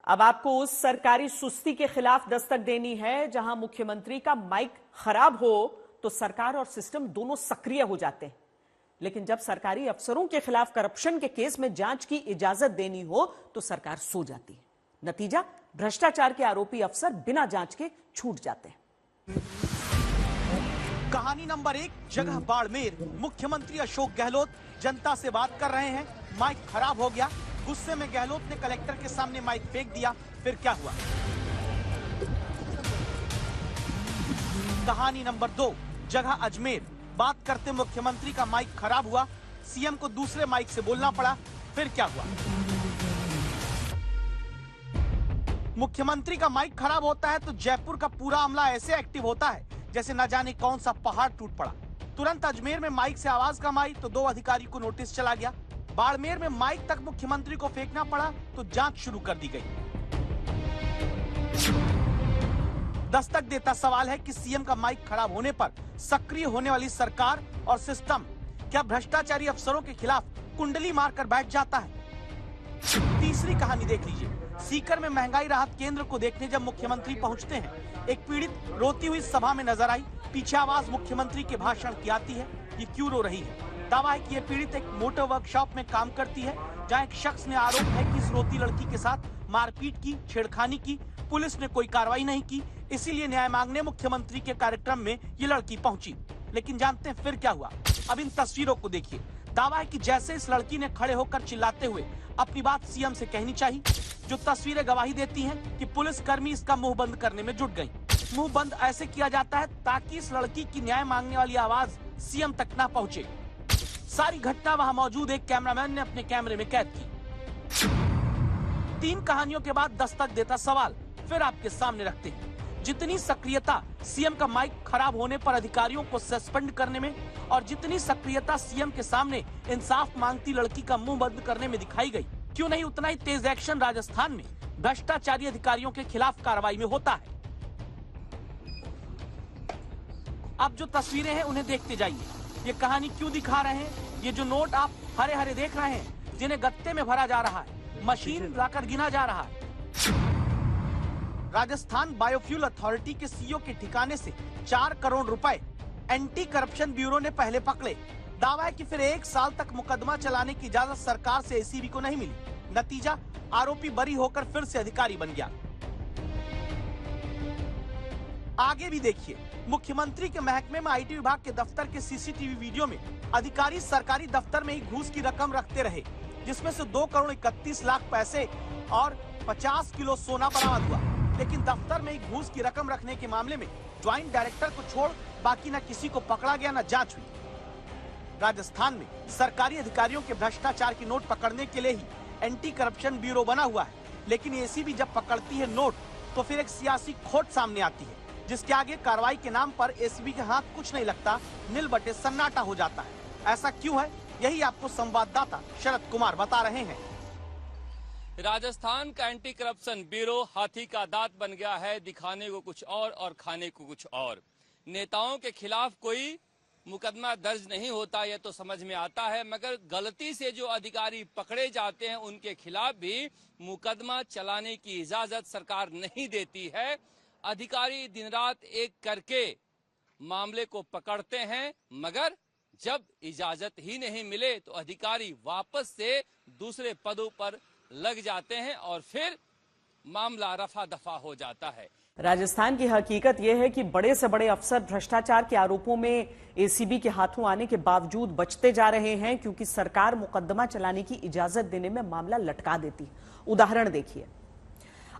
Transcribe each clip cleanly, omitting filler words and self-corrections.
अब आपको उस सरकारी सुस्ती के खिलाफ दस्तक देनी है जहां मुख्यमंत्री का माइक खराब हो तो सरकार और सिस्टम दोनों सक्रिय हो जाते हैं, लेकिन जब सरकारी अफसरों के खिलाफ करप्शन के केस में जांच की इजाजत देनी हो तो सरकार सो जाती है। नतीजा, भ्रष्टाचार के आरोपी अफसर बिना जांच के छूट जाते हैं। कहानी नंबर 1, जगह बाड़मेर। मुख्यमंत्री अशोक गहलोत जनता से बात कर रहे हैं, माइक खराब हो गया। गुस्से में गहलोत ने कलेक्टर के सामने माइक फेंक दिया। फिर क्या हुआ? कहानी नंबर 2, जगह अजमेर। बात करते मुख्यमंत्री का माइक खराब हुआ, सीएम को दूसरे माइक से बोलना पड़ा। फिर क्या हुआ? मुख्यमंत्री का माइक खराब होता है तो जयपुर का पूरा अमला ऐसे एक्टिव होता है जैसे न जाने कौन सा पहाड़ टूट पड़ा। तुरंत अजमेर में माइक से आवाज कम आई तो 2 अधिकारी को नोटिस चला गया। बाड़मेर में माइक तक मुख्यमंत्री को फेंकना पड़ा तो जांच शुरू कर दी गई। दस्तक देता सवाल है कि सीएम का माइक खराब होने पर सक्रिय होने वाली सरकार और सिस्टम क्या भ्रष्टाचारी अफसरों के खिलाफ कुंडली मारकर बैठ जाता है? तीसरी कहानी देख लीजिए। सीकर में महंगाई राहत केंद्र को देखने जब मुख्यमंत्री पहुंचते हैं, एक पीड़ित रोती हुई सभा में नजर आई। पीछे आवाज मुख्यमंत्री के भाषण की आती है, ये क्यों रो रही है? दावा है कि ये पीड़ित एक मोटर वर्कशॉप में काम करती है, जहां एक शख्स ने आरोप है कि इस रोती लड़की के साथ मारपीट की, छेड़खानी की। पुलिस ने कोई कार्रवाई नहीं की, इसीलिए न्याय मांगने मुख्यमंत्री के कार्यक्रम में ये लड़की पहुंची। लेकिन जानते हैं फिर क्या हुआ? अब इन तस्वीरों को देखिए। दावा है कि जैसे इस लड़की ने खड़े होकर चिल्लाते हुए अपनी बात सीएम से कहनी चाहिए, जो तस्वीरें गवाही देती हैं कि पुलिस कर्मी इसका मुंह बंद करने में जुट गई। मुंह बंद ऐसे किया जाता है ताकि इस लड़की की न्याय मांगने वाली आवाज सीएम तक ना पहुंचे। सारी घटना वहां मौजूद एक कैमरामैन ने अपने कैमरे में कैद की। 3 कहानियों के बाद दस्तक देता सवाल फिर आपके सामने रखते हैं। जितनी सक्रियता सीएम का माइक खराब होने पर अधिकारियों को सस्पेंड करने में और जितनी सक्रियता सीएम के सामने इंसाफ मांगती लड़की का मुंह बंद करने में दिखाई गई, क्यों नहीं उतना ही तेज एक्शन राजस्थान में भ्रष्टाचारी अधिकारियों के खिलाफ कार्रवाई में होता है? अब जो तस्वीरें हैं उन्हें देखते जाइए। ये कहानी क्यों दिखा रहे हैं? ये जो नोट आप हरे हरे देख रहे हैं, जिन्हें गत्ते में भरा जा रहा है, मशीन लाकर गिना जा रहा है। राजस्थान बायोफ्यूल अथॉरिटी के सीईओ के ठिकाने से 4 करोड़ रुपए एंटी करप्शन ब्यूरो ने पहले पकड़े। दावा है कि फिर 1 साल तक मुकदमा चलाने की इजाजत सरकार से एसीबी को नहीं मिली। नतीजा, आरोपी बरी होकर फिर से अधिकारी बन गया। आगे भी देखिए। मुख्यमंत्री के महकमे में आईटी विभाग के दफ्तर के सीसीटीवी वीडियो में अधिकारी सरकारी दफ्तर में ही घूस की रकम रखते रहे, जिसमें से 2 करोड़ 31 लाख पैसे और 50 किलो सोना बरामद हुआ। लेकिन दफ्तर में ही घूस की रकम रखने के मामले में ज्वाइंट डायरेक्टर को छोड़ बाकी न किसी को पकड़ा गया, न जांच हुई। राजस्थान में सरकारी अधिकारियों के भ्रष्टाचार की नोट पकड़ने के लिए ही एंटी करप्शन ब्यूरो बना हुआ है, लेकिन एसीबी जब पकड़ती है नोट तो फिर एक सियासी खोट सामने आती है, जिसके आगे कार्रवाई के नाम पर एसीबी के हाथ कुछ नहीं लगता, नील बटे सन्नाटा हो जाता है। ऐसा क्यों है, यही आपको संवाददाता शरद कुमार बता रहे हैं। राजस्थान का एंटी करप्शन ब्यूरो हाथी का दांत बन गया है, दिखाने को कुछ और खाने को कुछ और। नेताओं के खिलाफ कोई मुकदमा दर्ज नहीं होता, यह तो समझ में आता है, मगर गलती से जो अधिकारी पकड़े जाते हैं उनके खिलाफ भी मुकदमा चलाने की इजाजत सरकार नहीं देती है। अधिकारी दिन रात एक करके मामले को पकड़ते हैं, मगर जब इजाजत ही नहीं मिले तो अधिकारी वापस से दूसरे पदों पर लग जाते हैं और फिर मामला रफा दफा हो जाता है। राजस्थान की हकीकत यह है कि बड़े से बड़े अफसर भ्रष्टाचार के आरोपों में एसीबी के हाथों आने के बावजूद बचते जा रहे हैं, क्योंकि सरकार मुकदमा चलाने की इजाजत देने में मामला लटका देती है। उदाहरण देखिए।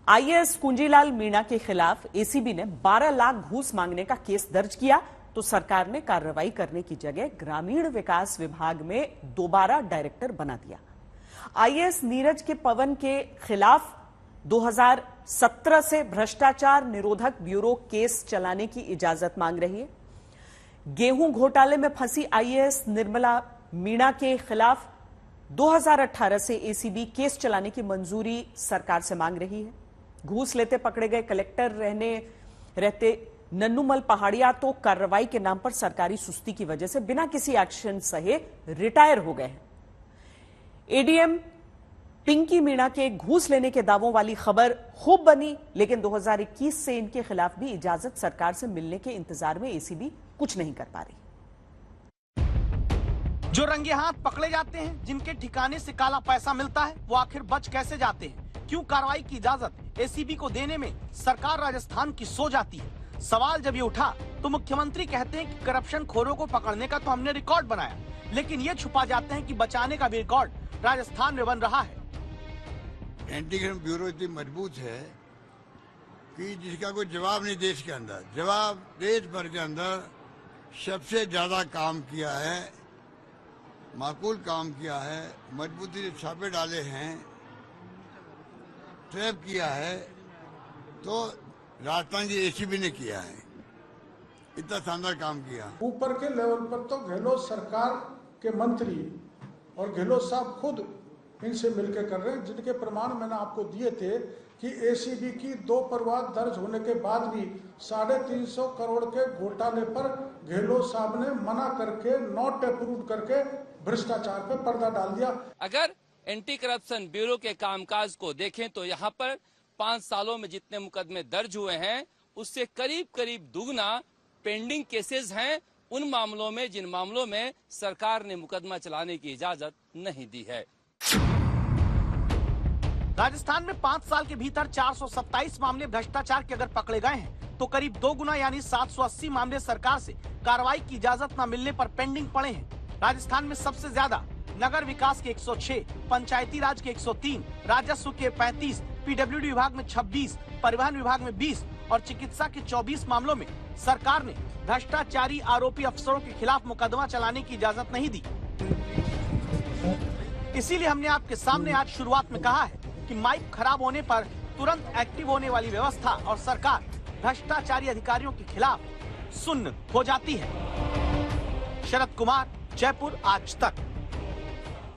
आईएएस कुंजीलाल मीणा के खिलाफ एसीबी ने 12 लाख घूस मांगने का केस दर्ज किया तो सरकार ने कार्रवाई करने की जगह ग्रामीण विकास विभाग में दोबारा डायरेक्टर बना दिया। आईएएस नीरज के पवन के खिलाफ 2017 से भ्रष्टाचार निरोधक ब्यूरो केस चलाने की इजाजत मांग रही है। गेहूं घोटाले में फंसी आईएएस निर्मला मीणा के खिलाफ 2018 से एसीबी केस चलाने की मंजूरी सरकार से मांग रही है। घूस लेते पकड़े गए कलेक्टर रहते नन्नूमल पहाड़िया तो कार्रवाई के नाम पर सरकारी सुस्ती की वजह से बिना किसी एक्शन सहे रिटायर हो गए हैं। एडीएम पिंकी मीणा के घूस लेने के दावों वाली खबर खूब बनी, लेकिन 2021 से इनके खिलाफ भी इजाजत सरकार से मिलने के इंतजार में एसीबी कुछ नहीं कर पा रही। जो रंगे हाथ पकड़े जाते हैं, जिनके ठिकाने से काला पैसा मिलता है, वो आखिर बच कैसे जाते हैं? क्यों कार्रवाई की इजाजत एसीबी को देने में सरकार राजस्थान की सो जाती है? सवाल जब ये उठा तो मुख्यमंत्री कहते हैं कि करप्शन खोरों को पकड़ने का तो हमने रिकॉर्ड बनाया, लेकिन ये छुपा जाते हैं कि बचाने का भी रिकॉर्ड राजस्थान में बन रहा है। एंटी करप्शन ब्यूरो इतनी मजबूत है कि जिसका कोई जवाब नहीं देश के अंदर। जवाब देश भर के अंदर सबसे ज्यादा काम किया है, माकूल काम किया है, मजबूती से छापे डाले हैं, ट्रैप किया है, तो राजस्थान की एसीबी ने किया है। इतना शानदार काम किया। ऊपर के लेवल पर तो गहलोत सरकार के मंत्री और गहलोत साहब खुद इनसे मिलकर कर रहे हैं, जिनके प्रमाण मैंने आपको दिए थे कि एसीबी की 2 परिवार दर्ज होने के बाद भी 350 करोड़ के घोटाले पर गहलोत साहब ने मना करके नॉट अप्रूव करके भ्रष्टाचार पे पर्दा डाल दिया। अगर एंटी करप्शन ब्यूरो के कामकाज को देखें तो यहाँ पर 5 सालों में जितने मुकदमे दर्ज हुए हैं उससे करीब करीब दुगना पेंडिंग केसेस हैं उन मामलों में जिन मामलों में सरकार ने मुकदमा चलाने की इजाजत नहीं दी है। राजस्थान में 5 साल के भीतर 427 मामले भ्रष्टाचार के अगर पकड़े गए हैं तो करीब 2 गुना यानी 780 मामले सरकार से कार्रवाई की इजाजत न मिलने पर पेंडिंग पड़े हैं। राजस्थान में सबसे ज्यादा नगर विकास के 106, पंचायती राज के 103, राजस्व के 35, पीडब्ल्यूडी विभाग में 26, परिवहन विभाग में 20 और चिकित्सा के 24 मामलों में सरकार ने भ्रष्टाचारी आरोपी अफसरों के खिलाफ मुकदमा चलाने की इजाजत नहीं दी। इसीलिए हमने आपके सामने आज शुरुआत में कहा है कि माइक खराब होने पर तुरंत एक्टिव होने वाली व्यवस्था और सरकार भ्रष्टाचारी अधिकारियों के खिलाफ सुन्न हो जाती है। शरद कुमार, जयपुर, आज तक।